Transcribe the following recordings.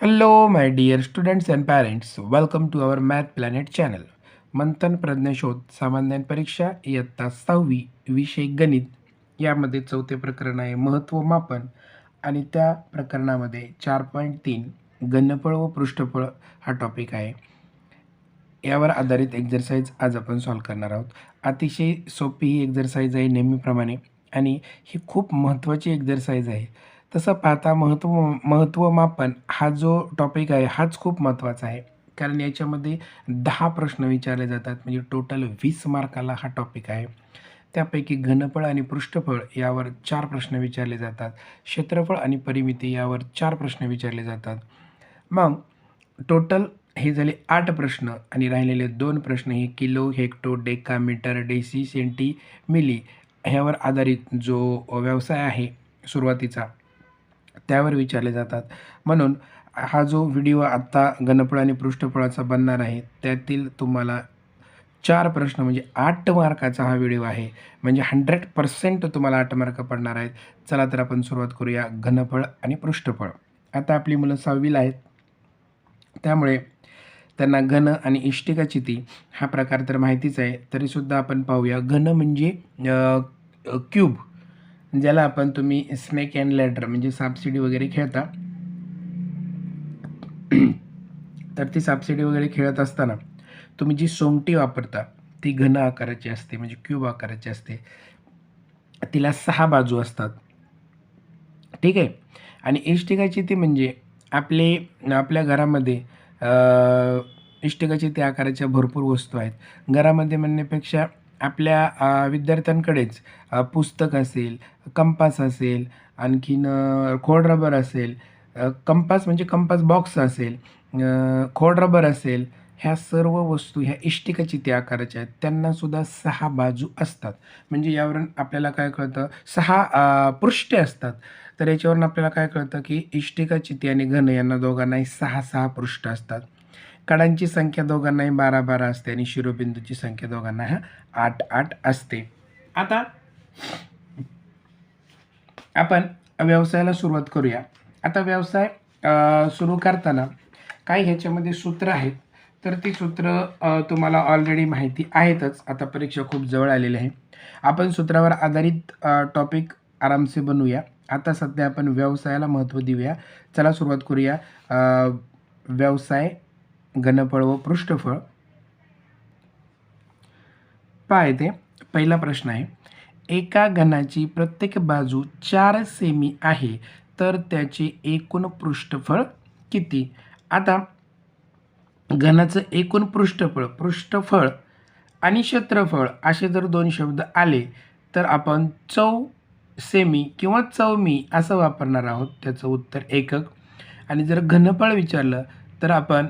Hello, my dear students and parents. Welcome to our Math Planet channel. मंथन प्रज्ञाशोध सामान्य परीक्षा इयत्ता 6वी विषय गणित यामध्ये चौथे प्रकरण आहे महत्त्व मापन आणि त्या प्रकरणामध्ये 4.3 घनफळ व पृष्ठफळ हा टॉपिक आहे. यावर आधारित एक्झरसाइज आज आपण सॉल्व करणार आहोत. अतिशय सोपी ही एक्झरसाइज आहे नेहमीप्रमाणे आणि ही खूप महत्त्वाची एक्झरसाइज आहे. तसं पाहता महत्त्व मापन हा जो टॉपिक आहे हाच खूप महत्त्वाचा आहे. कारण याच्यामध्ये 10 प्रश्न विचारले जातात म्हणजे टोटल 20 मार्काला हा टॉपिक आहे. त्यापैकी घनफळ आणि पृष्ठफळ यावर 4 प्रश्न विचारले जातात. क्षेत्रफळ आणि परिमिती यावर 4 प्रश्न विचारले जातात. मग टोटल हे झाले 8 प्रश्न आणि राहिलेले 2 प्रश्न हे kilo, hecto, deca, metre, deci, centi, milli ह्यावर आधारित जो व्यवसाय आहे सुरुवातीचा त्यावर विचारले जातात. म्हणून हा जो व्हिडिओ आत्ता घनफळ आणि पृष्ठफळाचा बनणार आहे त्यातील तुम्हाला 4 प्रश्न म्हणजे 8 मार्काचा हा व्हिडिओ आहे. म्हणजे 100% तुम्हाला 8 मार्क पडणार आहेत. चला तर आपण सुरुवात करूया घनफळ आणि पृष्ठफळ. आता आपली मुलं 6वीला आहेत. त्यामुळे त्यांना घन आणि इष्टिकाचिती हा प्रकार तर माहितीच आहे. तरीसुद्धा आपण पाहूया. घन म्हणजे क्यूब ज्याला आपण तुम्ही स्नेक अँड लॅडर म्हणजे सापशिडी वगैरे खेळता. तर ती सापशिडी वगैरे खेळत असताना तुम्ही जी सोंगटी वापरता ती घन आकाराची असते म्हणजे क्यूब आकाराची असते. तिला 6 बाजू असतात. ठीक आहे. आणि इष्टिकाचिती म्हणजे आपल्या घरामध्ये इष्टिकाचिती आकाराच्या भरपूर वस्तू आहेत. घरामध्ये म्हणण्यापेक्षा आपल्या विद्यार्थ्यांकडेच पुस्तक असेल, कंपास असेल, आणखीन खोडरबर असेल, कंपास म्हणजे कंपास बॉक्स असेल, खोडरबर असेल, ह्या सर्व वस्तू ह्या इष्टिकाचिती आकाराच्या आहेत. त्यांनासुद्धा 6 बाजू असतात. म्हणजे यावरून आपल्याला काय कळतं 6 पृष्ठे असतात. तर याच्यावरून आपल्याला काय कळतं की इष्टिकाचिती आणि घन यांना दोघांनाही 6-6 पृष्ठ असतात. कडांची संख्या दोघांनाही 12-12 असते आणि शिरोबिंदूची संख्या दोघांना 8-8 असते. आता आपण व्यवसायाला सुरुवात करूया. आता व्यवसाय सुरू करताना काही ह्याच्यामध्ये सूत्र आहेत. तर ती सूत्र तुम्हाला ऑलरेडी माहिती आहेतच. आता परीक्षा खूप जवळ आलेली आहे. आपण सूत्रावर आधारित टॉपिक आरामसे बनवूया. आता सध्या आपण व्यवसायाला महत्त्व देऊया. चला सुरुवात करूया. व्यवसाय, घनफळ व पृष्ठफळ. पहा इथे पहिला प्रश्न आहे. एका घनाची प्रत्येक बाजू 4 सेमी आहे तर त्याचे एकूण पृष्ठफळ किती? आता घनाचं एकूण पृष्ठफळ आणि क्षेत्रफळ असे जर 2 शब्द आले तर आपण सेमी किंवा चौमी असं वापरणार आहोत. त्याचं उत्तर एकक. आणि जर घनफळ विचारलं तर आपण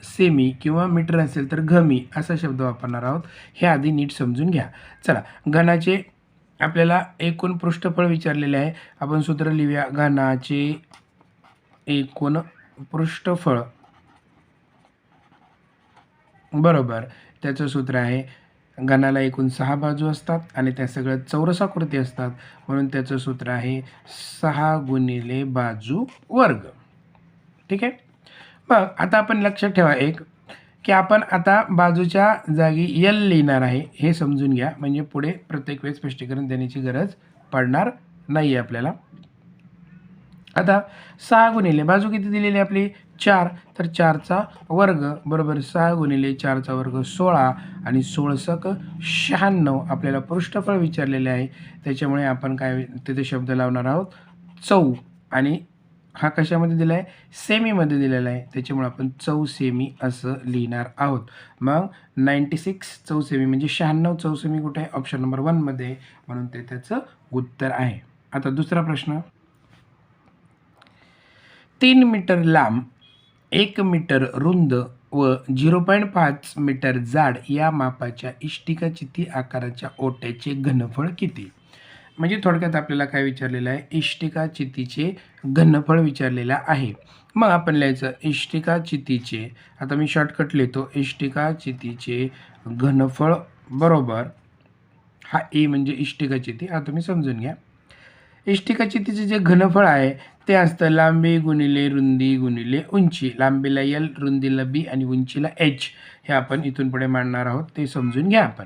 सेमी किंवा मीटर असेल तर घमी असा शब्द वापरणार आहोत. हे आधी नीट समजून घ्या. चला घनाचे आपल्याला एकूण पृष्ठफळ विचारलेले आहे. आपण सूत्र लिहूया. घनाचे एकूण पृष्ठफळ बरोबर त्याचं सूत्र आहे घनाला एकूण 6 बाजू असतात आणि त्या सगळ्या चौरसाकृती असतात म्हणून त्याचं सूत्र आहे 6 गुणिले बाजू वर्ग. ठीक आहे. मग आता आपण लक्षात ठेवा एक की आपण आता बाजूच्या जागी L लिहिणार आहे हे समजून घ्या. म्हणजे पुढे प्रत्येक वेळेस स्पष्टीकरण देण्याची गरज पडणार नाही आहे आपल्याला. आता 6 गुणिले बाजू किती दिलेली आपली 4 तर 4चा वर्ग बरोबर 6 गुणिले 4चा वर्ग 16 आणि 16 96 आपल्याला पृष्ठफळ विचारलेले आहे. त्याच्यामुळे आपण काय तिथे शब्द लावणार आहोत चौ आणि हा कशामध्ये दिला आहे सेमीमध्ये दिलेला आहे त्याच्यामुळे आपण चौसेमी असं लिहिणार आहोत. मग 96 चौसेमी म्हणजे 96 चौसेमी कुठे आहे ऑप्शन नंबर 1 मध्ये म्हणून ते त्याचं उत्तर आहे. आता दुसरा प्रश्न 3 मीटर लांब 1 मीटर रुंद व 0.5 मीटर जाड या मापाच्या इष्टिकाचिती आकाराच्या ओट्याचे घनफळ किती? म्हणजे थोडक्यात आपल्याला काय विचारलेलं आहे इष्टिकाचितीचे घनफळ विचारलेलं आहे. मग आपण लिहायचं इष्टिकाचितीचे आता मी शॉर्टकट लिहितो इष्टिकाचितीचे घनफळ बरोबर हा ए म्हणजे इष्टिकाचिती हा तुम्ही समजून घ्या. इष्टिकाचितीचे जे घनफळ आहे ते असतं लांबी गुणिले रुंदी गुणिले उंची. लांबीला L, रुंदीला B आणि उंचीला H. हे आपण इथून पुढे मांडणार आहोत, ते समजून घ्या आपण.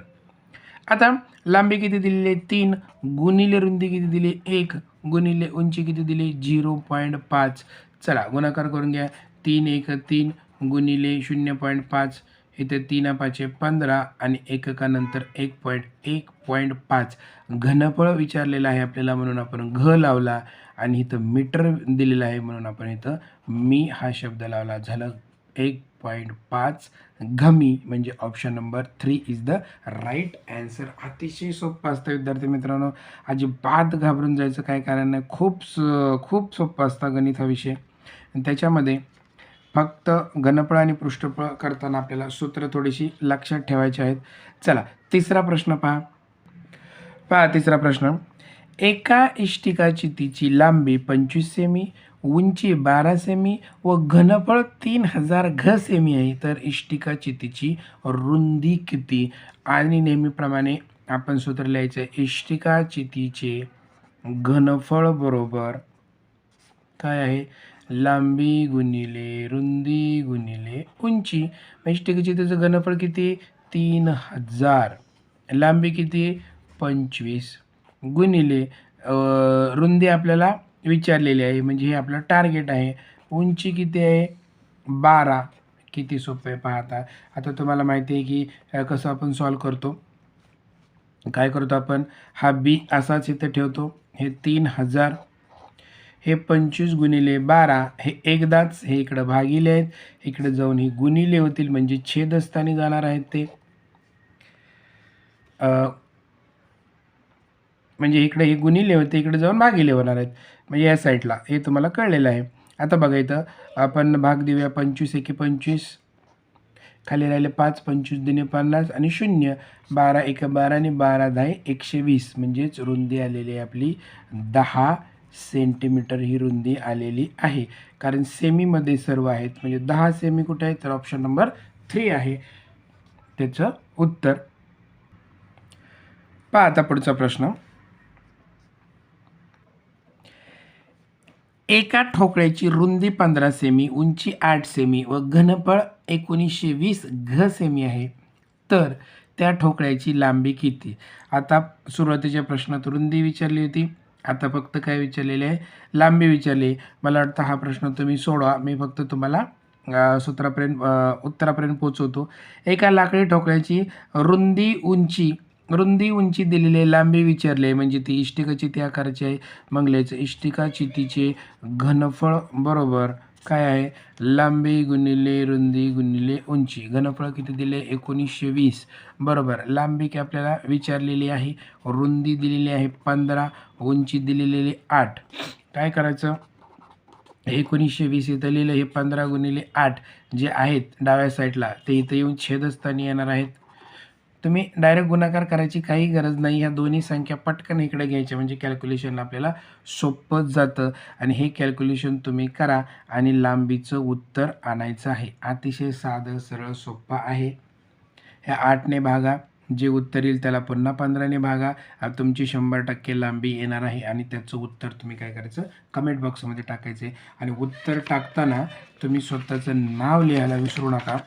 आता लांबी किती दिलेली आहे 3, गुणिले रुंदी किती दिली 1, गुणिले उंची किती दिली 0.5. चला गुणाकार करून घ्या. 3 1 3 गुणिले 0.5, इथे 3 5 15 आणि एककानंतर 1.5. घनफळ विचारलेलं आहे आपल्याला म्हणून आपण घ लावला आणि इथं मीटर दिलेलं आहे म्हणून आपण इथं मी हा शब्द लावला. झालं 1.5 घमी. म्हणजे option number 3 is the right answer. अतिशय सोपं असतं विद्यार्थी मित्रांनो, अजिबात घाबरून जायचं काय कारण नाही. खूप सोपं असतं गणित हा विषय. त्याच्यामध्ये फक्त घनफळ आणि पृष्ठफळ करताना आपल्याला सूत्र थोडीशी लक्षात ठेवायची आहेत. चला तिसरा प्रश्न पहा तिसरा प्रश्न. एका इष्टिकाचितीची लांबी 25 सेमी, उंची 12 सेमी व घनफळ 3000 घ सेमी आहे, तर इष्टिकाचितीची रुंदी किती? आणि नेहमीप्रमाणे आपण सूत्र लिहायचं आहे. इष्टिकाचितीचे घनफळ बरोबर काय आहे? लांबी गुणिले रुंदी गुणिले उंची. इष्टिकाचितीचं घनफळ किती? 3000. लांबी किती? 25 गुणिले रुंदी आपल्याला विचारलेली आहे, म्हणजे हे आपलं टार्गेट आहे. उंची किती आहे? 12. किती सोपं आहे पाहता. आता तुम्हाला माहिती आहे की कसं आपण सॉल्व करतो. काय करतो आपण? हा बी असाच इथे ठेवतो. हे 3000, हे 25 गुणिले 12, हे एकदाच, हे इकडं भागिले आहेत, इकडे जाऊन हे गुणिले होतील म्हणजे छेदस्थानी जाणार आहेत ते. म्हणजे इकडे हे गुणिले होते, इकडे जाऊन भागिले होणार आहेत, म्हणजे या साईडला. हे तुम्हाला कळलेलं आहे. आता बघा इथं आपण भाग देऊया. 25 एके 25, खाली राहिले 5, 25 दुणे 50 आणि 0. 12 एके 12 आणि 12 10 120. म्हणजेच रुंदी आलेली आहे आपली 10 सेंटीमीटर ही रुंदी आलेली आहे. कारण सेमीमध्ये सर्व आहेत, म्हणजे 10 सेमी कुठे आहे? तर ऑप्शन नंबर 3 आहे त्याचं उत्तर. पहा आता पुढचा प्रश्न. एका ठोकळ्याची रुंदी 15 सेमी, उंची 8 सेमी व घनफळ 1920 घ सेमी आहे, तर त्या ठोकळ्याची लांबी किती? आता सुरुवातीच्या प्रश्नात रुंदी विचारली होती, आता फक्त काय विचारलेले आहे? लांबी विचारली. मला वाटतं हा प्रश्न तुम्ही सोडवा, मी फक्त तुम्हाला उत्तरापर्यंत पोचवतो. एका लाकडी ठोकळ्याची रुंदी उंची दिलेली, लांबी विचारली आहे, म्हणजे ती इष्टिकाचिती आकाराची आहे. मग लिहायचं इष्टिकाचितीचे घनफळ बरोबर काय आहे? लांबी गुणिले रुंदी गुणिले उंची. घनफळ किती दिले? 1920 बरोबर. लांबी की आपल्याला विचारलेली आहे, रुंदी दिलेली आहे 15, उंची दिलेली 8. काय करायचं? 1920 इथं लिहिलं, हे 15 गुणिले 8 जे आहेत डाव्या साईडला ते इथं येऊन छेदस्थानी येणार आहेत. तुम्ही डायरेक्ट गुणाकार करायची काही गरज नाही. ह्या दोन्ही संख्या पटकन इकडे घ्यायच्या, म्हणजे कॅल्क्युलेशन आपल्याला सोपं जातं. आणि हे कॅल्क्युलेशन तुम्ही करा आणि लांबीचं उत्तर आणायचं आहे. अतिशय साधं सरळ सोपं आहे. ह्या 8ने भागा, जे उत्तर येईल त्याला पुन्हा 15ने भागा, तुमची 100% लांबी येणार आहे. आणि त्याचं उत्तर तुम्ही काय करायचं? कमेंट बॉक्समध्ये टाकायचं आहे. आणि उत्तर टाकताना तुम्ही स्वतःचं नाव लिहायला विसरू नका.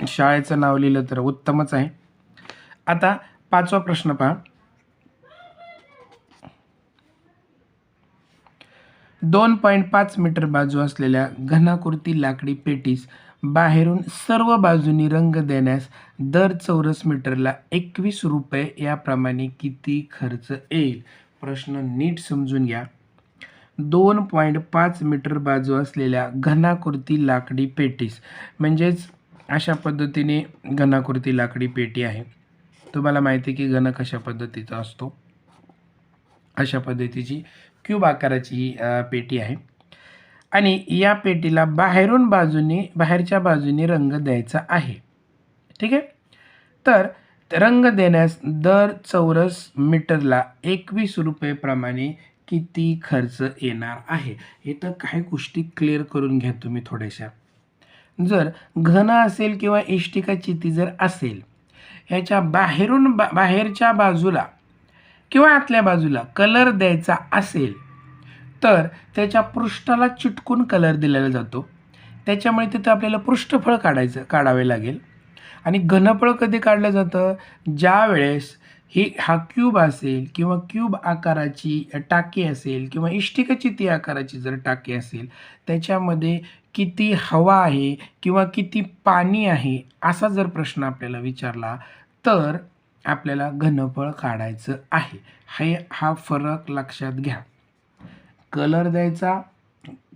शाळेचं नाव लिहिलं तर उत्तमच आहे. आता 5वा प्रश्न पहा. 2.5 मीटर बाजू असलेल्या घनाकृती लाकडी पेटीस बाहेरून सर्व बाजूंनी रंग देण्यास दर चौरस मीटरला 21 रुपये याप्रमाणे किती खर्च येईल? प्रश्न नीट समजून घ्या. 2.5 मीटर बाजू असलेल्या घनाकृती लाकडी पेटीस, म्हणजेच अशा पद्धतीने घनाकृती लाकडी पेटी आहे. तुम्हाला माहिती आहे की घन कशा पद्धतीचा असतो. अशा पद्धतीची क्यूब आकाराची ही पेटी आहे. आणि या पेटीला बाहेरच्या बाजूने रंग द्यायचा आहे. ठीक आहे. तर रंग देण्यास दर चौरस मीटरला 21 रुपये प्रमाणे किती खर्च येणार आहे? इथं काही गोष्टी क्लिअर करून घ्या तुम्ही थोड्याशा. जर घन असेल किंवा इष्टिकाचिती जर असेल, ह्याच्या बाहेरच्या बाजूला किंवा आतल्या बाजूला कलर द्यायचा असेल, तर त्याच्या पृष्ठाला चिटकून कलर दिलेला जातो. त्याच्यामुळे तिथं आपल्याला पृष्ठफळ काढावे लागेल. आणि घनफळ कधी काढलं जातं? ज्या वेळेस हा क्यूब असेल किंवा क्यूब आकाराची टाकी असेल किंवा इष्टिकाची ती आकाराची जर टाकी असेल, त्याच्यामध्ये किती हवा आहे किंवा किती पाणी आहे, असा जर प्रश्न आपल्याला विचारला, तर आपल्याला घनफळ काढायचं आहे. हा फरक लक्षात घ्या. कलर द्यायचा,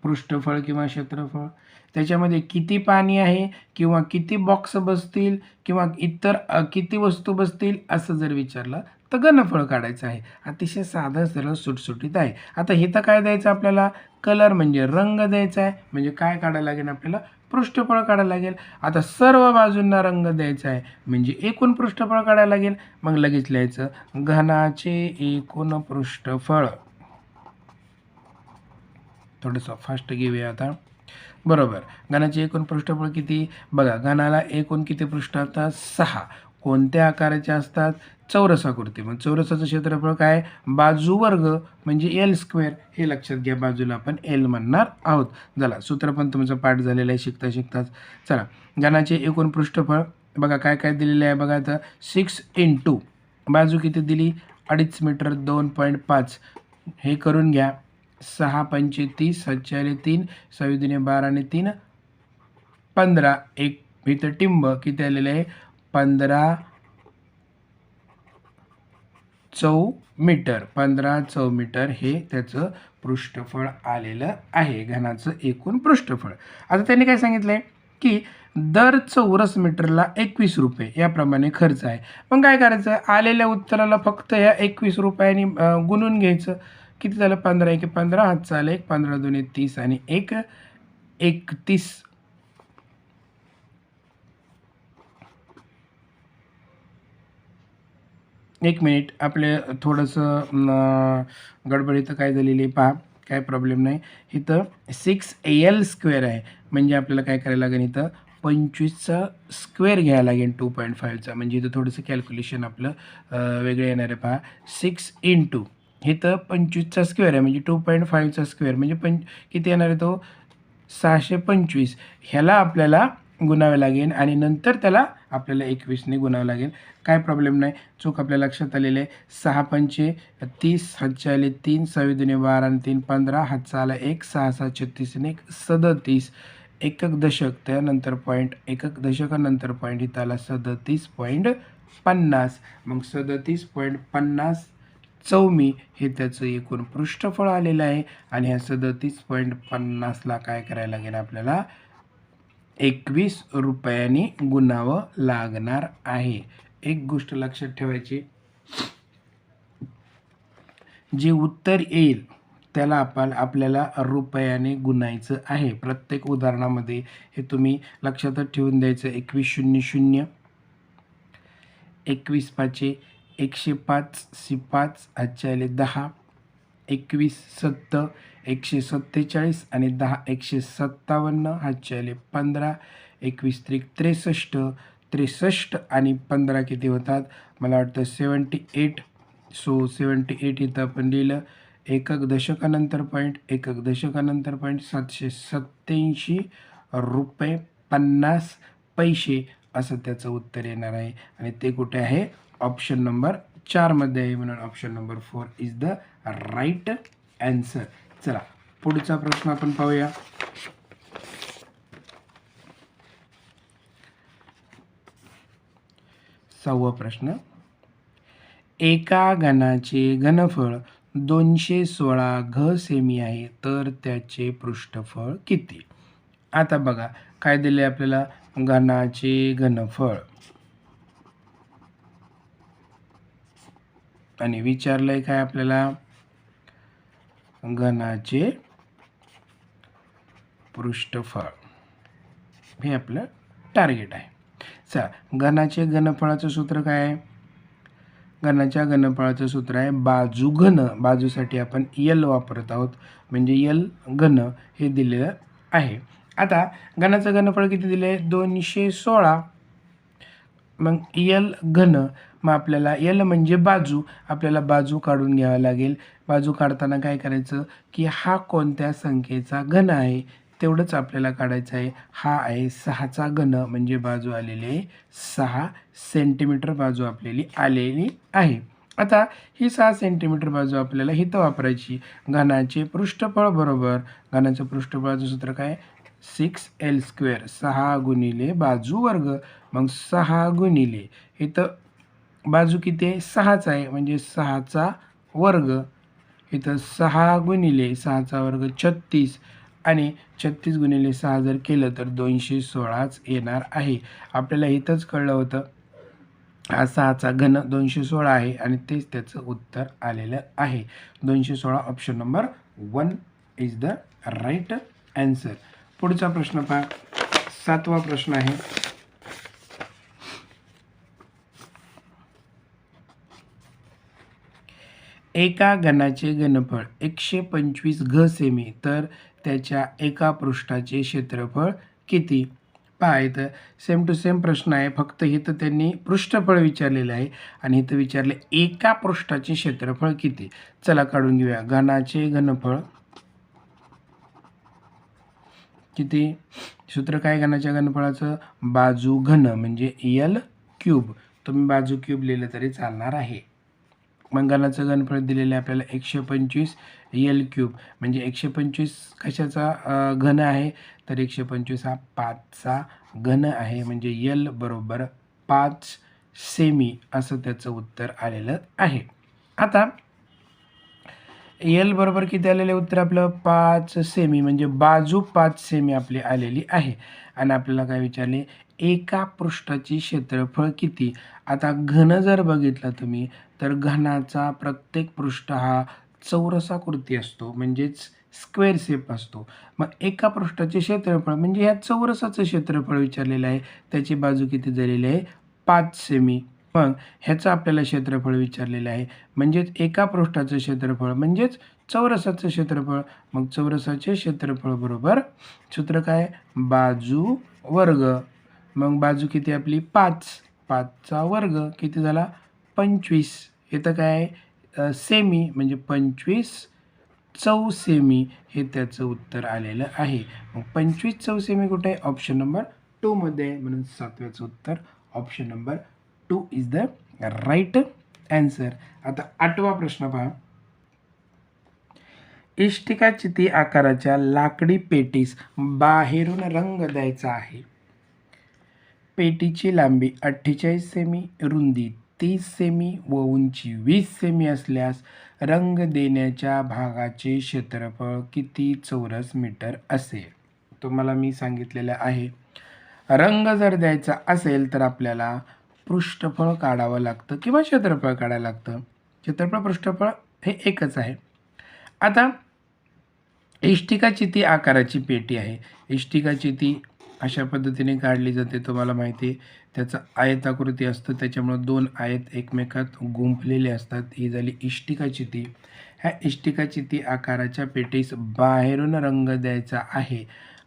पृष्ठफळ किंवा क्षेत्रफळ, त्याच्यामध्ये किती पाणी आहे किंवा किती बॉक्स बसतील किंवा इतर किती वस्तू बसतील असं जर विचारलं तर घनफळ काढायचं आहे. अतिशय साधं सरळ सुटसुटीत आहे. आता इथं काय द्यायचं आपल्याला? कलर म्हणजे रंग द्यायचा आहे. म्हणजे काय काढायला लागेल आपल्याला? पृष्ठफळ काढायला लागेल. आता सर्व बाजूंना रंग द्यायचा आहे म्हणजे एकूण पृष्ठफळ काढायला लागेल. मग लगेच लिहायचं घनाचे एकूण पृष्ठफळ. थोडंसं फास्ट घेऊया आता. बरोबर, घनाचे एकूण पृष्ठफळ किती? बघा, घनाला एकूण किती पृष्ठ असतात? 6. कोणत्या आकाराचे असतात? चौरसाकृती. मग चौरसाचं क्षेत्रफळ काय? बाजू वर्ग म्हणजे एल स्क्वेअर. हे लक्षात घ्या, बाजूला आपण एल म्हणणार आहोत. चला, सूत्र पण तुमचं पाठ झालेलं आहे शिकता शिकताच. चला, घनाचे एकूण पृष्ठफळ बघा काय काय दिलेलं आहे बघा. आता 6 × बाजू किती दिली? 2.5 मीटर, 2.5. हे करून घ्या. 6 पंचे 30, 7 3, 6 दुने 12 आणि 3 15. एक इथं टिंब किती आलेलं आहे? 15 चौमीटर. 15 चौमीटर हे त्याचं पृष्ठफळ आलेलं आहे, घनाचं एकूण पृष्ठफळ. आता त्यांनी काय सांगितलं आहे की दर चौरस मीटरला 21 रुपये याप्रमाणे खर्च आहे. मग काय करायचं? आलेल्या उत्तराला फक्त ह्या 21 रुपयांनी गुणून घ्यायचं. किती झालं? 15 × 15, हातचा आला 1, 15 दुने 30 आणि 1 31. एक मिनिट, आपले थोडंसं गडबड इथं काय झालेली आहे पहा. काय प्रॉब्लेम नाही. इथं 6L² आहे म्हणजे आपल्याला काय करायला लागेल? इथं 25चा स्क्वेअर घ्यायला लागेल 2.5चा. म्हणजे इथं थोडंसं कॅल्क्युलेशन आपलं वेगळं येणार आहे पहा. 6 × इथं 25चा स्क्वेअर आहे म्हणजे 2.5चा स्क्वेअर म्हणजे किती येणार आहे तो? 625. ह्याला आपल्याला गुणावे लागेल आणि नंतर त्याला आपल्याला 21ने गुणावं लागेल. काय प्रॉब्लेम नाही, चूक आपल्या लक्षात आलेली आहे. 6 पंचे 30, हातचे आले 3, 6 दुने 12 आणि 3 15, हातचा आला 1, 6 6 36 आणि 1 37. एकक दशक त्यानंतर पॉईंट, एकक दशकानंतर पॉईंट, इथं आला 37.50. मग 37.50 चौमी हे त्याचं एकूण पृष्ठफळ आलेलं आहे. आणि ह्या 37.50ला काय करायला लागेल आपल्याला? 21 रुपयांनी गुणावं लागणार आहे. एक गोष्ट लक्षात ठेवायची, जे उत्तर येईल त्याला आपल्याला रुपयाने गुणायचं आहे. प्रत्येक उदाहरणामध्ये हे तुम्ही लक्षातच ठेवून द्यायचं. 2100, 21 पाचे 105, 5 हातचे आले 10, 21 7 147 आणि 10 157, हातचे आले 15, 21 त्रिक 63, 63 आणि 15 किती होतात? मला वाटतं 78. सो 78 इथं आपण लिहिलं. एकक दशकानंतर पॉईंट, एकक दशकानंतर पॉईंट, 787 रुपये 50 पैसे असं त्याचं उत्तर येणार आहे. आणि ते कुठे आहे? ऑप्शन नंबर 4 मध्ये आहे. म्हणून option number 4 is the right answer. चला, पुढचा प्रश्न आपण पाहूया. सहावा प्रश्न. एका घनाचे घनफळ 216 घ सेमी आहे तर त्याचे पृष्ठफळ किती? आता बघा काय दिले आपल्याला? घनाचे घनफळ आणि विचारलंय काय आपल्याला? घनाचे पृष्ठफळ. हे आपलं टार्गेट आहे. चला, घनाचे घनफळाचं सूत्र काय आहे? घनाच्या घनफळाचं सूत्र आहे बाजू घन. बाजूसाठी आपण यल वापरत आहोत म्हणजे यल घन हे दिलेलं आहे. आता घनाचं घनफळ किती दिलं आहे? 216. मग यल घन मग आपल्याला एल म्हणजे बाजू, आपल्याला बाजू काढून घ्यावं लागेल. बाजू काढताना काय करायचं की हा कोणत्या संख्येचा घन आहे तेवढंच आपल्याला काढायचं आहे. हा आहे 6चा घन म्हणजे बाजू आलेली आहे 6 सेंटीमीटर बाजू आपल्याला आलेली आहे. आता ही 6 सेंटीमीटर बाजू आपल्याला इथं वापरायची. घनाचे पृष्ठफळ बरोबर घनाचं पृष्ठफळाचं सूत्र काय 6l², 6 गुणिले बाजू वर्ग. मग 6 गुणिले इथं बाजू किती आहे 6च आहे म्हणजे 6चा वर्ग. इथं 6 गुणिले 6चा वर्ग 36 आणि 36 गुणिले 6 जर केलं तर 216च येणार आहे. आपल्याला इथंच कळलं होतं हा 6चा घन 216 आहे आणि तेच त्याचं उत्तर आलेलं आहे. 216 option number 1 is the right answer. पुढचा प्रश्न पहा, 7वा प्रश्न आहे. एका घनाचे घनफळ 125 घ सेमी तर त्याच्या एका पृष्ठाचे क्षेत्रफळ किती? पहा इथं सेम टू सेम प्रश्न आहे, फक्त इथं त्यांनी पृष्ठफळ विचारलेलं आहे आणि इथं विचारले एका पृष्ठाचे क्षेत्रफळ किती. चला काढून घेऊया. घनाचे घनफळ किती? सूत्र काय घनाच्या घनफळाचं बाजू घन म्हणजे l³. तुम्ही बाजू क्यूब लिहिलं तरी चालणार आहे. मग घनाचं घनफळ दिलेलं आहे आपल्याला 125 l³ म्हणजे 125 कशाचा घन आहे तर 125 हा 5चा घन आहे म्हणजे l बरोबर 5 सेमी असं त्याचं उत्तर आलेलं आहे. आता एल बरोबर किती आलेलं आहे उत्तर आपलं 5 सेमी म्हणजे बाजू 5 सेमी आपली आलेली आहे. आणि आपल्याला काय विचारले एका पृष्ठाची क्षेत्रफळ किती. आता घन जर बघितलं तुम्ही तर घनाचा प्रत्येक पृष्ठ हा चौरसाकृती असतो म्हणजेच स्क्वेअर शेप असतो. मग एका पृष्ठाचे क्षेत्रफळ म्हणजे ह्या चौरसाचं क्षेत्रफळ विचारलेलं आहे. त्याची बाजू किती झालेली आहे 5 सेमी. मग ह्याचं आपल्याला क्षेत्रफळ विचारलेलं आहे म्हणजेच एका पृष्ठाचं क्षेत्रफळ म्हणजेच चौरसाचं क्षेत्रफळ. मग चौरसाचे क्षेत्रफळ बरोबर सूत्र काय बाजू वर्ग. मग बाजू किती आपली 5, 5चा वर्ग किती झाला 25. इथं काय सेमी म्हणजे 25 चौसेमी हे त्याचं उत्तर आलेलं आहे. मग 25 चौसेमी कुठे आहे ऑप्शन नंबर 2 मध्ये आहे म्हणून 7व्याचं उत्तर option number 2 is the right answer. आता 8वा प्रश्न पहा. इष्टिका चिती आकाराच्या लाकडी पेटीस बाहेरून रंग द्यायचा आहे. पेटीची लांबी 48 सेमी, रुंदी 30 सेमी व उंची 20 सेमी असल्यास रंग देण्याच्या भागाचे क्षेत्रफळ किती चौरस मीटर असेल. तुम्हाला मी सांगितलेलं आहे रंग जर द्यायचा असेल तर आपल्याला पृष्ठफळ काढावं लागतं किंवा क्षेत्रफळ काढायला लागतं. क्षेत्रफळ पृष्ठफळ हे एकच आहे. आता इष्टिका चिती आकाराची पेटी आहे. इष्टिका चिती अशा पद्धतीने काढली जाते. तुम्हाला माहिती आहे त्याचं आयताकृती असतं त्याच्यामुळं 2 आयत एकमेकात गुंफलेले असतात. ही झाली इष्टिका चिती. ह्या इष्टिका चिती आकाराच्या पेटीस बाहेरून रंग द्यायचा आहे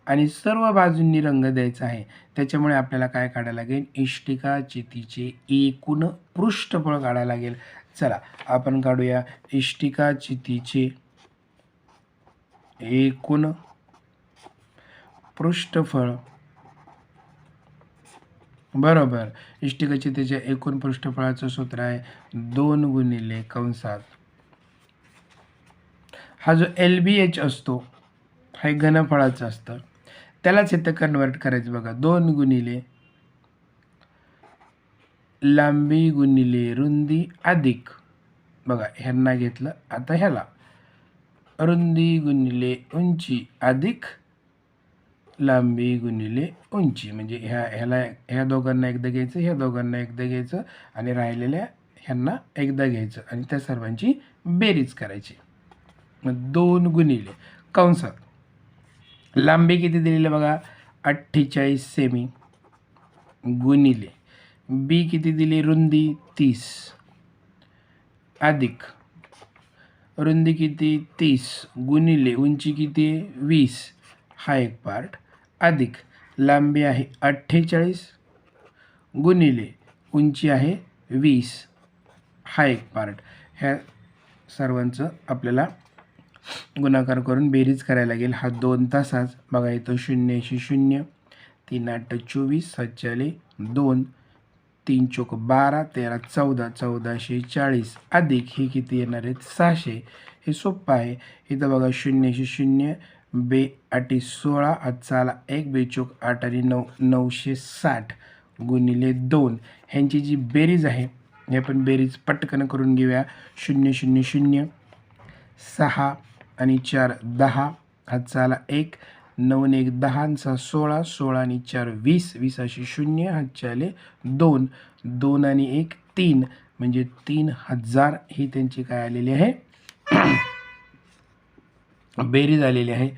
आणि सर्व बाजूंनी रंग द्यायचा आहे. त्याच्यामुळे आपल्याला काय काढायला लागेल इष्टिका चितीचे एकूण पृष्ठफळ काढायला लागेल. चला आपण काढूया इष्टिका चितीचे एकूण पृष्ठफळ बरोबर. इष्टिका चितीच्या एकूण पृष्ठफळाचं सूत्र आहे 2 गुणिले कंसात हा जो LBH असतो हा घनफळाचं असतं त्यालाच इथं कन्वर्ट करायचं बघा. 2 गुणिले लांबी गुणिले रुंदी अधिक बघा ह्यांना घेतलं आता ह्याला रुंदी गुणिले उंची अधिक लांबी गुणिले उंची म्हणजे ह्या दोघांना एकदा घ्यायचं ह्या दोघांना एकदा घ्यायचं आणि राहिलेल्या ह्यांना एकदा घ्यायचं आणि त्या सर्वांची बेरीज करायची. मग 2 गुणिले कंसात लांबी किती दिलेली बघा 48 सेमी गुणिले बी किती दिली रुंदी 30 अधिक रुंदी किती 30 गुणिले उंची किती 20 हा एक पार्ट अधिक लांबी आहे 48 गुणिले उंची आहे 20 हा एक पार्ट. ह्या सर्वांचं आपल्याला गुणाकार करून बेरीज करायला लागेल. हा 2 तासाच बघा इथं 0 3 8 24 7 2 3 चोक 12 13 14 1440 अधिक हे किती येणार आहेत 600. हे सोपं आहे. इथं बघा 0 बे 8 16 आजचा आला 1 बेचोक 8 आणि 9 960 गुणिले 2. ह्यांची जी बेरीज आहे हे आपण बेरीज पटकन करून घेऊया. 0 0 0 6 आणि 4 10 हातचा आला 1 9 आणि 1 10 आणि 6 16 16 आणि 4 20 20 अशी 0 हातचे आले 2 2 आणि 1 3 म्हणजे 3000 ही त्यांची काय आलेली आहे बेरीज आलेली आहे.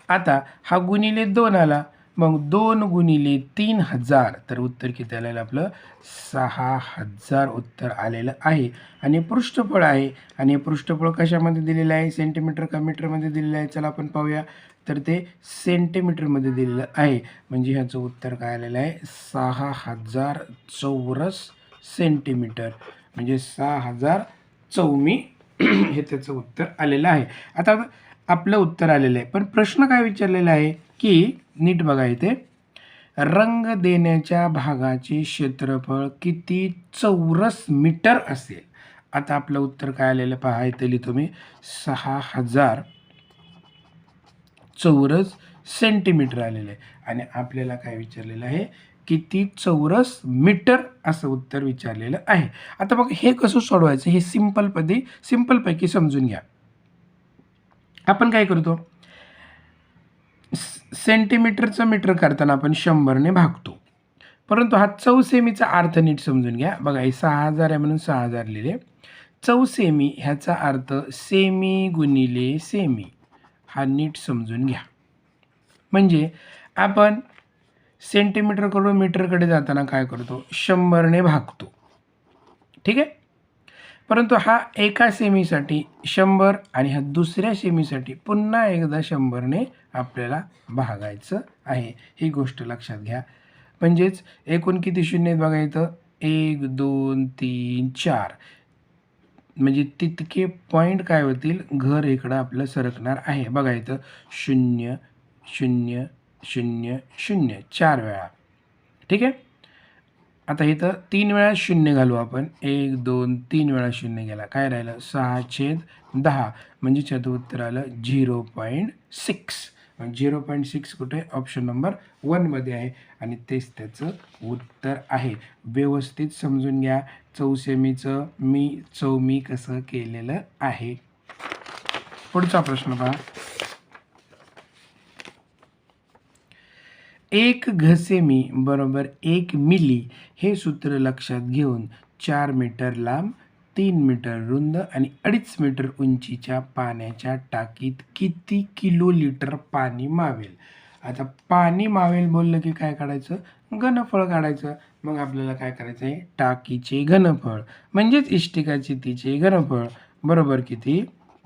आता हा गुणिले 2 आला, मग 2 गुणिले 3000 तर उत्तर किती आलेलं आपलं 6000 उत्तर आलेलं आहे. आणि पृष्ठफळ आहे आणि पृष्ठफळ कशामध्ये दिलेलं आहे सेंटीमीटर का मीटरमध्ये दिलेलं आहे. चला आपण पाहूया. तर ते सेंटीमीटरमध्ये दिलेलं आहे. म्हणजे ह्याचं उत्तर काय आलेलं आहे 6000 चौरस सेंटीमीटर म्हणजे 6000 चौमी हे त्याचं उत्तर आलेलं आहे. आता आपलं उत्तर आलेलं आहे. पण प्रश्न काय विचारलेला आहे की नीट बघा इथे रंग देण्याच्या भागाचे क्षेत्रफळ किती चौरस मीटर असेल. आता आपलं उत्तर काय आलेलं पहा इथे लिहितो मी 6000 चौरस सेंटीमीटर आलेलं आहे आणि आपल्याला काय विचारलेलं आहे किती चौरस मीटर असं उत्तर विचारलेलं आहे. आता बघ हे कसं सोडवायचं हे सिंपलपैकी समजून घ्या. आपण काय करतो सेंटीमीटरचं मीटर करताना आपण 100ने भागतो, परंतु हा चौसेमीचा अर्थ नीट समजून घ्या. बघा हे 6000 आहे म्हणून 6000 लिहिले. चौसेमी ह्याचा अर्थ सेमी गुणिले सेमी हा नीट समजून घ्या. म्हणजे आपण सेंटीमीटरकडून मीटरकडे जाताना काय करतो 100ने भागतो, ठीक आहे. परंतु हा एका सेमीसाठी 100 आणि हा दुसऱ्या सेमीसाठी पुन्हा एकदा 100ने आपल्याला भागायचं आहे. ही गोष्ट लक्षात घ्या. म्हणजेच एकूण किती शून्य आहेत बघा इथं 1 2 3 4 म्हणजे तितके पॉईंट काय होतील घर इकडं आपलं सरकणार आहे. बघा इथं 0 0 0 0 4 वेळा, ठीक आहे. आता इथं 3 वेळा 0 घालू आपण 1 2 3 वेळा 0 गेला काय राहिलं 6/10 म्हणजे त्याचं उत्तर आलं 0.6. 0.6 कुठे ऑप्शन नंबर 1 मध्ये आहे आणि तेच त्याचं उत्तर आहे. व्यवस्थित समजून घ्या चौसेमीचं मी चौमी कसं केलेलं आहे. पुढचा प्रश्न पहा. 1 घसेमी बरोबर 1 मिली हे सूत्र लक्षात घेऊन 4 मीटर लांब 3 मीटर रुंद आणि 2.5 मीटर उंचीच्या पाण्याच्या टाकीत किती किलो लिटर पाणी मावेल. आता पाणी मावेल बोललं की काय काढायचं घनफळ काढायचं. मग आपल्याला काय करायचं आहे टाकीचे घनफळ म्हणजेच इष्टिकाची तिचे घनफळ बरोबर किती.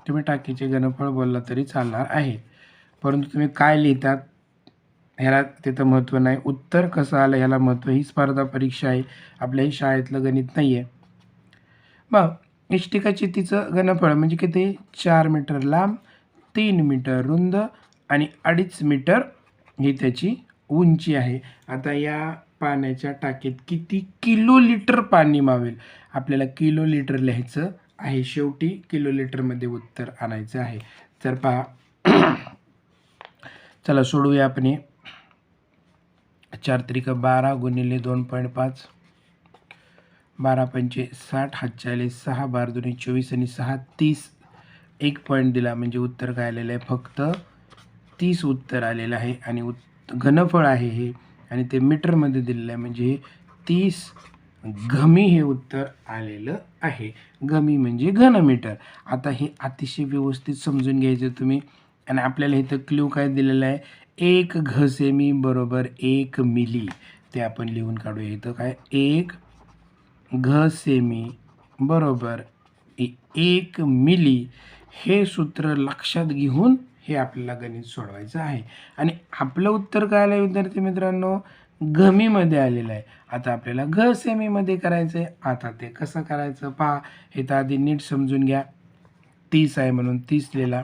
तुम्ही टाकीचे घनफळ बोलला तरी चालणार आहे, परंतु तुम्ही काय लिहितात ह्याला तिथं महत्त्व नाही. उत्तर कसं आलं ह्याला महत्त्व. ही स्पर्धा परीक्षा आहे, आपल्याही शाळेतलं गणित नाही आहे. मग इष्टिकाची तिचं घनफळ म्हणजे किती 4 मीटर लांब 3 मीटर रुंद आणि 2.5 मीटर ही त्याची उंची आहे. आता या पाण्याच्या टाकीत किती किलो लिटर पाणी मावेल. आपल्याला किलो लिटर लिहायचं आहे, शेवटी किलो लिटरमध्ये उत्तर आणायचं आहे. तर पहा चला सोडूया आपण. 4 त्रिक 12 गुणिले 2.5 12 पंचे 60 हातचे आले 6 12 दुनी 24 आणि 6 30 1 पॉईंट दिला म्हणजे उत्तर काय आलेलं आहे फक्त 30 उत्तर आलेलं आहे. आणि घनफळ आहे हे आणि ते मीटरमध्ये दिलेलं आहे म्हणजे 30 घमी हे उत्तर आलेलं आहे. घमी म्हणजे घनमीटर. आता हे अतिशय व्यवस्थित समजून घ्यायचं तुम्ही. आणि आपल्याला इथं क्ल्यू काय दिलेलं आहे 1 घसेमी बरोबर 1 मिली ते आपण लिहून काढूया. इथं काय 1 घसेमी बरोबर 1 मिली हे सूत्र लक्षात घेऊन हे आपल्याला गणित सोडवायचं आहे. आणि आपलं उत्तर काय आलं विद्यार्थी मित्रांनो घमीमध्ये आलेलं आहे. आता आपल्याला घ सेमीमध्ये करायचं आहे. आता ते कसं करायचं पहा. हे तर आधी नीट समजून घ्या. 30 आहे म्हणून 30 लिहिला.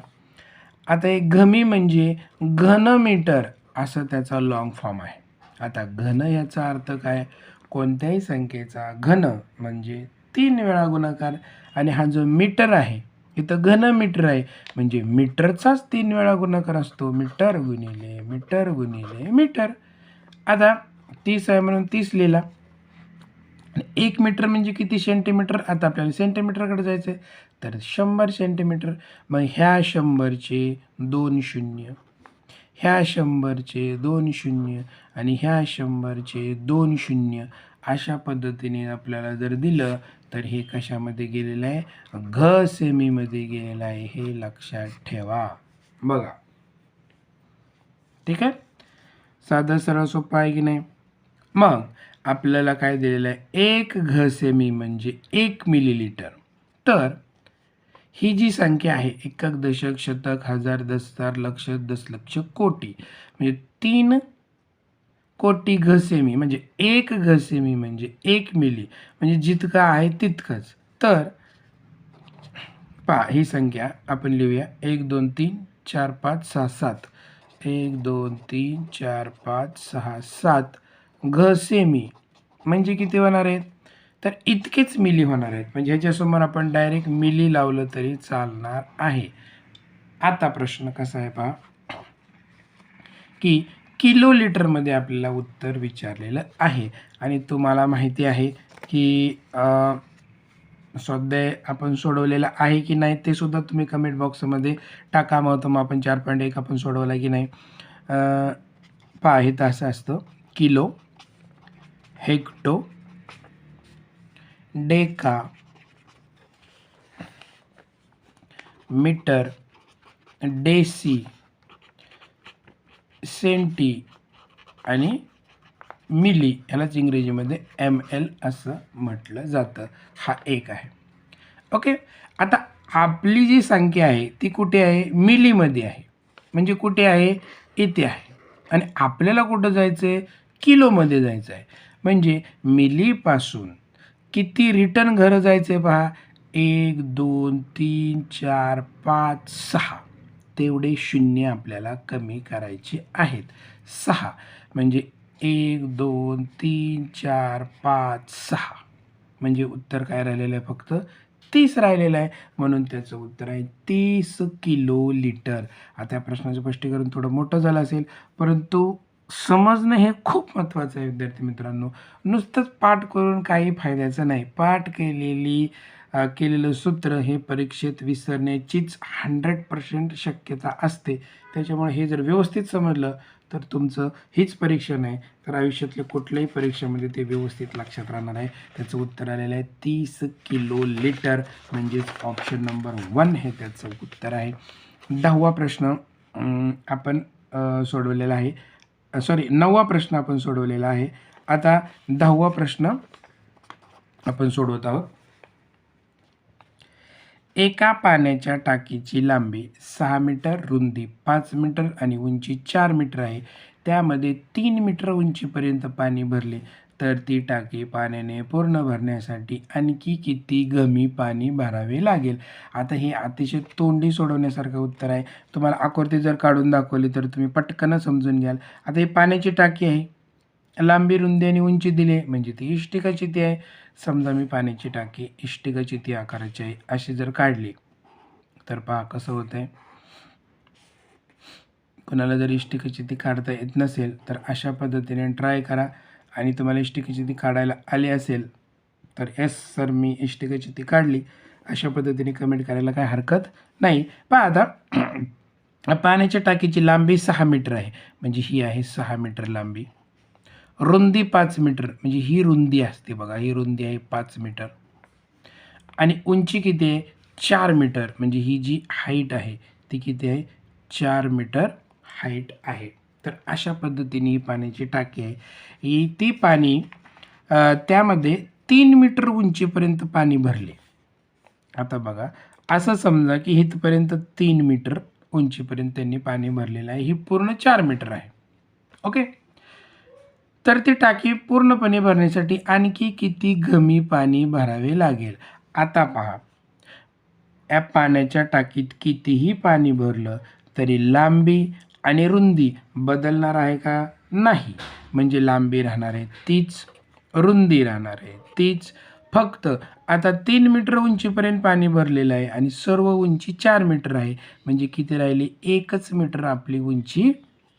आता एक घमी म्हणजे घनमीटर असं त्याचा लॉंग फॉर्म आहे. आता घन याचा अर्थ काय? कोणत्याही संख्येचा घन म्हणजे 3 वेळा गुणाकार. आणि हा जो मीटर आहे इथं घन मीटर आहे म्हणजे मीटरचाच 3 वेळा गुणाकार असतो. मीटर गुणिले मीटर गुणिले मीटर. आता 30 आहे म्हणून 30 लिहिला. आणि 1 मीटर म्हणजे किती सेंटीमीटर? आता आपल्याला सेंटीमीटरकडे जायचं आहे. तर 100 सेंटीमीटर. मग ह्या 100चे 2 शून्य, ह्या 100चे 2 शून्य आणि ह्या 100चे 2 शून्य अशा पद्धतीने आपल्याला जर दिलं तर हे कशामध्ये गेलेलं आहे? घ सेमीमध्ये गेलेलं आहे. हे लक्षात ठेवा. बघा, ठीक आहे. साधा सरळ सोपा आहे की नाही? मग आपल्याला काय दिलेलं आहे? 1 घ सेमी म्हणजे 1 मिलीलिटर. तर ही जी संख्या आहे एकक, दशक, शतक, हजार, दशहजार, लक्ष, दशलक्ष, कोटी म्हणजे 3 कोटी घ सेमी म्हणजे 1 घ सेमी म्हणजे 1 मिली म्हणजे जितकं आहे तितकंच. तर पहा ही संख्या आपण लिहूया. 1 2 3 4 5 6 7. 1 2 3 4 5 6 7 घ सेमी म्हणजे किती होणार आहेत? तर इतकेच मिली होणार आहेत. म्हणजे ह्याच्यासमोर आपण डायरेक्ट मिली लावलं तरी चालणार आहे. आता प्रश्न कसा आहे पहा, की किलो लिटरमध्ये आपल्याला उत्तर विचारलेलं आहे. आणि तुम्हाला माहिती आहे की स्वाध्याय आपण सोडवलेला आहे की नाही ते सुद्धा तुम्ही कमेंट बॉक्समध्ये टाका. मग आपण 4.1 आपण सोडवला की नाही. पहा हे तर असं असतं. Kilo, hecto, deca, metre, deci, centi आणि मिली यालाच इंग्रजीमध्ये ML असं म्हटलं जातं. हा एक आहे. ओके. आता आपली जी संख्या आहे ती कुठे आहे? मिलीमध्ये आहे. म्हणजे कुठे आहे? इथे आहे. आणि आपल्याला कुठं जायचं आहे? किलोमध्ये जायचं आहे. म्हणजे मिलीपासून किती रिटर्न घरं जायचं आहे पहा. 1 2 3 4 5 6 तेवढे शून्य आपल्याला कमी करायचे आहेत. 6 म्हणजे 1 2 3 4 5 6 म्हणजे उत्तर काय राहिलेलं आहे? फक्त 30 राहिलेलं आहे. म्हणून त्याचं उत्तर आहे 30 किलो लिटर. आता या प्रश्नाचं स्पष्टीकरण थोडं मोठं झालं असेल, परंतु समजणं हे खूप महत्त्वाचं आहे विद्यार्थी मित्रांनो. नुसतंच पाठ करून काही फायद्याचं नाही. पाठ केलेलं सूत्र हे परीक्षेत विसरण्याचीच 100% शक्यता असते. त्याच्यामुळे हे जर व्यवस्थित समजलं तर तुमचं हीच परीक्षा नाही तर आयुष्यातल्या कुठल्याही परीक्षेमध्ये ते व्यवस्थित लक्षात राहणार आहे. त्याचं उत्तर आलेलं आहे 30 किलो लिटर म्हणजेच ऑप्शन नंबर 1 हे त्याचं उत्तर आहे. 10वा प्रश्न आपण सोडवलेला आहे. 9वा प्रश्न आपण सोडवलेला आहे. आता 10वा प्रश्न आपण सोडवत आहोत. एका पाण्याच्या टाकीची लांबी 6 मीटर, रुंदी 5 मीटर आणि उंची 4 मीटर आहे. त्यामध्ये 3 मीटर उंचीपर्यंत पाणी भरले तर ती टाकी पाण्याने पूर्ण भरण्यासाठी आणखी किती घमी पाणी भरावे लागेल? आता हे अतिशय तोंडी सोडवण्यासारखं उत्तर आहे. तुम्हाला आकृती जर काढून दाखवली तर तुम्ही पटकन समजून घ्याल. आता ही पाण्याची टाकी आहे. लांबी, रुंदी आणि उंची दिली म्हणजे ती इष्टिकाची ती आहे. समजा मी पाण्याची टाकी इष्टिकाची ती आकाराची आहे अशी जर काढली तर पहा कसं होतं आहे. कोणाला जर इष्टिकाची ती काढता येत नसेल तर अशा पद्धतीने ट्राय करा. आणि तुम्हाला इष्टिकाची ती काढायला आली असेल तर येस सर मी इष्टिकाची ती काढली अशा पद्धतीने कमेंट करायला काय हरकत नाही. पहा आता पाण्याच्या टाकीची लांबी 6 मीटर आहे म्हणजे ही आहे 6 मीटर लांबी. रुंदी 5 मीटर म्हणजे ही रुंदी असते बघा. ही रुंदी आहे 5 मीटर. आणि उंची किती आहे? 4 मीटर म्हणजे ही जी हाईट आहे ती किती आहे? 4 मीटर हाईट आहे. तर अशा पद्धतीने ही पाण्याची टाकी आहे. ती पाणी त्यामध्ये 3 मीटर उंचीपर्यंत पाणी भरले. आता बघा असं समजा की इथपर्यंत 3 मीटर उंचीपर्यंत त्यांनी पाणी भरलेलं आहे. ही पूर्ण 4 मीटर आहे. ओके. तर ती टाकी पूर्णपणे भरण्यासाठी आणखी किती घमी पाणी भरावे लागेल? आता पहा, या पाण्याच्या टाकीत कितीही पाणी भरलं तरी लांबी आणि रुंदी बदलणार आहे का? नाही. म्हणजे लांबी राहणार आहे तीच, रुंदी राहणार आहे तीच. फक्त आता 3 मीटर उंचीपर्यंत पाणी भरलेलं आहे आणि सर्व उंची 4 मीटर आहे. म्हणजे किती राहिली? 1च मीटर आपली उंची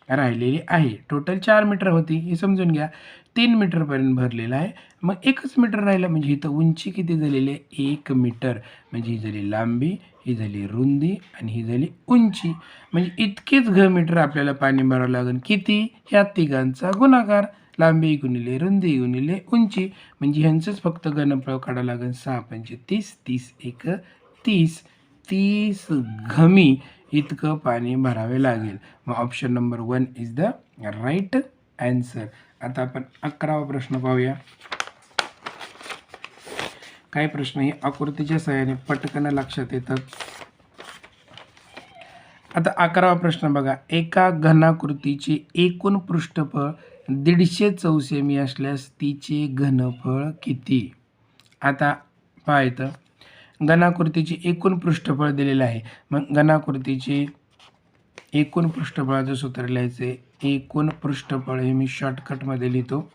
राहिलेली आहे. टोटल 4 मीटर होती हे समजून घ्या. 3 मीटरपर्यंत भरलेलं आहे. मग 1च मीटर राहिलं म्हणजे इथं उंची किती झालेली आहे? 1 मीटर. म्हणजे ही झाली लांबी, ही झाली रुंदी आणि ही झाली उंची. म्हणजे इतकेच मीटर आपल्याला पाणी भरावं लागेल. किती? ह्या तिघांचा गुणाकार. लांबी गुणिले रुंदी गुणिले उंची. म्हणजे ह्यांचंच फक्त घनफळ काढावं लागेल. 6 पंचे 30, 30 एक 30. 30 घमी इतकं पाणी भरावे लागेल. मग option number 1 is the right answer. आता आपण 11वा प्रश्न पाहूया. काही प्रश्न हे आकृतीच्या सहाय्याने पटकन लक्षात येतात. आता 11वा प्रश्न बघा. एका घनाकृतीचे एकूण पृष्ठफळ 150 चौसेमी असल्यास तिचे घनफळ किती? आता पहा इथं घनाकृतीचे एकूण पृष्ठफळ दिलेलं आहे. मग घनाकृतीचे एकूण पृष्ठफळाचं सूत्र लिहायचं आहे. एकूण पृष्ठफळ हे मी शॉर्टकटमध्ये लिहितो.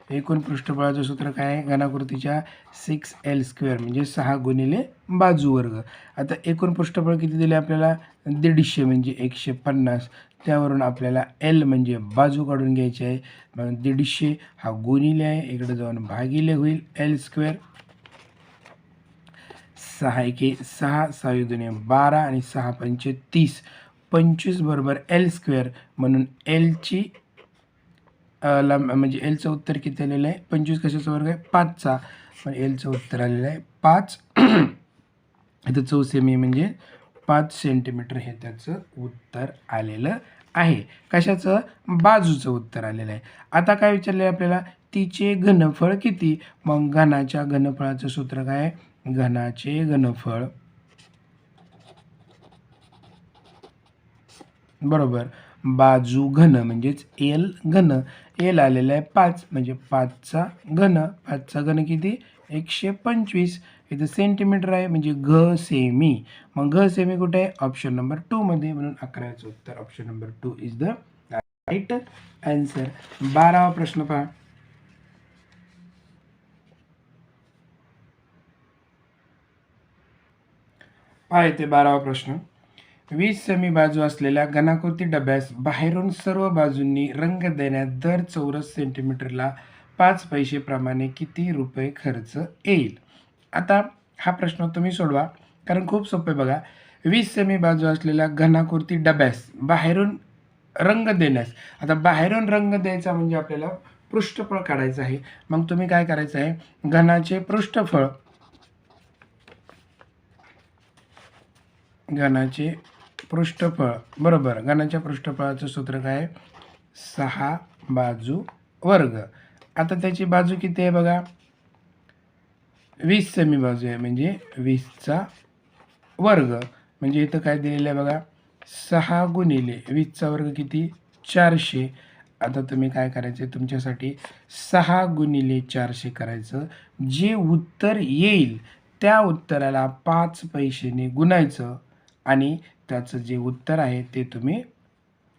एकूण पृष्ठफळाचं सूत्र काय आहे? घनाकृतीच्या 6l² म्हणजे 6 गुणिले बाजू वर्ग. आता एकूण पृष्ठफळ किती दिले आपल्याला? 150 म्हणजे 150. त्यावरून आपल्याला l म्हणजे बाजू काढून घ्यायची आहे. मग 150 हा गुणिले आहे, इकडे जाऊन भागिले होईल l². 6 एके 6, 6 दुने 12 आणि 6 पंचे 30. 25 बरोबर l² म्हणून lची म्हणजे एलचं उत्तर किती आलेलं आहे? 25 कशाचा वर्ग आहे? 5चा. पण एलचं उत्तर आलेलं आहे 5. इथं चौसेमी म्हणजे 5 सेंटीमीटर हे त्याचं उत्तर आलेलं आहे. कशाचं? बाजूचं उत्तर आलेलं आहे. आता काय विचारलं आहे आपल्याला? तिचे घनफळ किती? मग घनाच्या घनफळाचं सूत्र काय आहे? घनाचे घनफळ बरोबर बाजू घन म्हणजेच एल घन. एल आलेलं आहे 5 म्हणजे 5चा घन. 5चा घन किती? 125. इथं सेंटीमीटर आहे म्हणजे घ सेमी. मग घ सेमी कुठे आहे? ऑप्शन नंबर 2 मध्ये. म्हणून 11चं उत्तर option number 2 is the right answer. 12वा प्रश्न पहा. पहा इथे 12वा प्रश्न. 20 सेमी बाजू असलेल्या घनाकृती डब्यास बाहेरून सर्व बाजूंनी रंग देण्यात दर चौरस सेंटीमीटरला 5 पैसे प्रमाणे किती रुपये खर्च येईल? आता हा प्रश्न तुम्ही सोडवा, कारण खूप सोपे बघा. 20 सेमी बाजू असलेल्या घनाकृती डब्यास बाहेरून रंग देण्यास. आता बाहेरून रंग द्यायचा म्हणजे आपल्याला पृष्ठफळ काढायचं आहे. मग तुम्ही काय करायचं आहे? घनाचे पृष्ठफळ, घनाचे पृष्ठफळ बरोबर. घनाच्या पृष्ठफळाचं सूत्र काय आहे? 6 बाजू वर्ग. आता त्याची बाजू किती आहे बघा? 20 सेमी बाजू आहे म्हणजे 20चा वर्ग. म्हणजे इथं काय दिलेलं आहे बघा? 6 गुणिले 20चा वर्ग किती? 400. आता तुम्ही काय करायचं आहे? तुमच्यासाठी 6 गुणिले 400 करायचं. जे उत्तर येईल त्या उत्तराला 5 पैशाने गुणायचं आणि त्याचं जे उत्तर आहे ते तुम्ही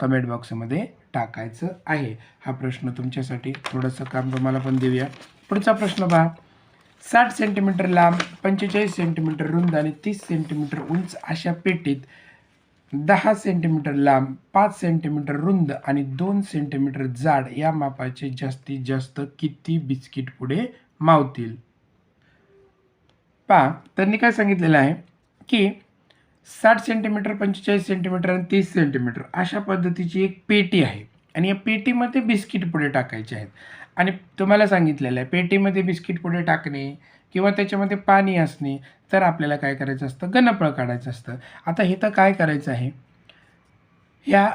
कमेंट बॉक्समध्ये टाकायचं आहे. हा प्रश्न तुमच्यासाठी थोडंसं काम तुम्हाला पण देऊया. पुढचा प्रश्न पहा. 60 सेंटीमीटर लांब, 45 सेंटीमीटर रुंद आणि 30 सेंटीमीटर उंच अशा पेटीत 10 सेंटीमीटर लांब, 5 सेंटीमीटर रुंद आणि 2 सेंटीमीटर जाड या मापाचे जास्तीत जास्त किती बिस्किट पुडे मावतील? पहा, त्यांनी काय सांगितलेलं आहे की 60 सेंटीमीटर, 45 सेंटीमीटर आणि 30 सेंटीमीटर अशा पद्धतीची एक पेटी आहे आणि या पेटीमध्ये बिस्किट पुडे टाकायचे आहेत. आणि तुम्हाला सांगितलेलं आहे पेटीमध्ये बिस्किट पुडे टाकणे किंवा त्याच्यामध्ये पाणी असणे, तर आपल्याला काय करायचं असतं? घनफळ काढायचं असतं. आता हे तर काय करायचं आहे? ह्या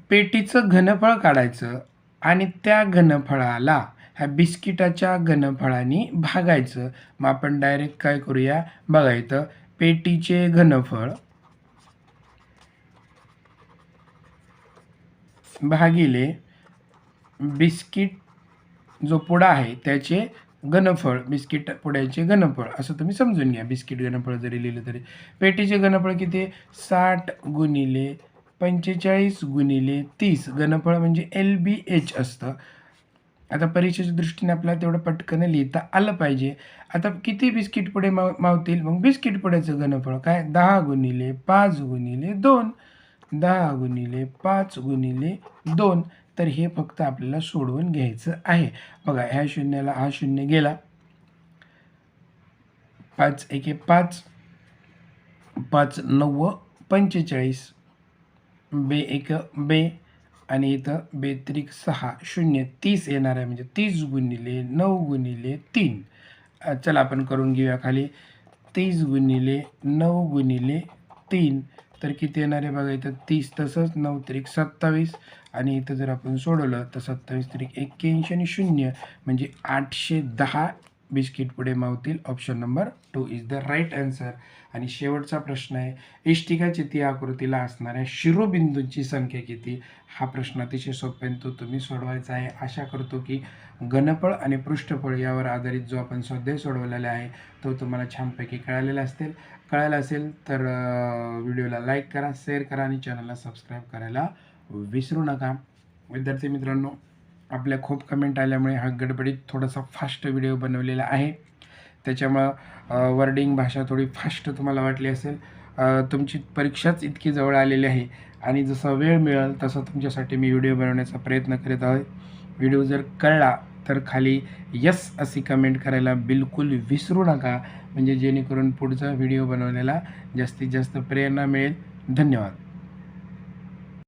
पेटीचं घनफळ काढायचं आणि त्या घनफळाला ह्या बिस्किटाच्या घनफळाने भागायचं. मग आपण डायरेक्ट काय करूया बघा. इथं पेटीचे घनफळ भागिले बिस्किट जो पुडा आहे त्याचे घनफळ, बिस्किट पुड्याचे घनफळ असं तुम्ही समजून घ्या. बिस्किट घनफळ जरी लिहिलं तरी. पेटीचे घनफळ किती आहे? 60 गुणिले 45 गुणिले 30 घनफळ म्हणजे LBH असतं. आता परीक्षेच्या दृष्टीने आपल्याला तेवढं पटकन लिहिता आलं पाहिजे. आता किती बिस्किट पुडे मावतील? मग बिस्किट पुड्याचं घनफळ काय? 10 गुणिले 5 गुणिले 2. 10 गुणिले 5 गुणिले 2. तर हे फक्त आपल्याला सोडवून घ्यायचं आहे. बघा ह्या शून्याला हा शून्य गेला. 5 एके 5, 5 9 45, बे एक बे आणि इथं बेत्रिक 6 0 30 येणार आहे म्हणजे 30 गुणिले 9 गुणिले 3. चला आपण करून घेऊया खाली. 30 गुणिले 9 गुणिले 3 तर किती येणार आहे बघा इथं 30 तसंच 9 त्रिक 27 आणि इथं जर आपण सोडवलं तर 27 त्रिक 81 आणि 0 म्हणजे 810 बिस्किट पुडे मावतील. Option number 2 is the right answer. आणि शेवटचा प्रश्न आहे, इष्टिकाचिती आकृतीला असणाऱ्या शिरोबिंदूंची संख्या किती? हा प्रश्न अतिशय सोपा तो तुम्ही सोडवायचा आहे. आशा करतो की घनफळ आणि पृष्ठफळ यावर आधारित जो आपण स्वाध्याय सोडवलेला आहे तो तुम्हाला छानपैकी कळायला असेल तर व्हिडिओला लाईक करा, शेअर करा आणि चॅनलला सबस्क्राईब करायला विसरू नका. विद्यार्थी मित्रांनो, आपल्या खूप कमेंट आल्यामुळे हा गडबडीत थोडासा फास्ट व्हिडिओ बनवलेला आहे. त्याच्यामुळं वर्डिंग भाषा थोडी फास्ट तुम्हाला वाटली असेल. तुमची परीक्षाच इतकी जवळ आलेली आहे आणि जसा वेळ मिळेल तसा तुमच्यासाठी मी व्हिडिओ बनवण्याचा प्रयत्न करीत आहे. व्हिडिओ जर कळला तर खाली यस अशी कमेंट करायला बिलकुल विसरू नका, म्हणजे जेणेकरून पुढचा व्हिडिओ बनवण्याला जास्तीत जास्त प्रेरणा मिळेल. धन्यवाद.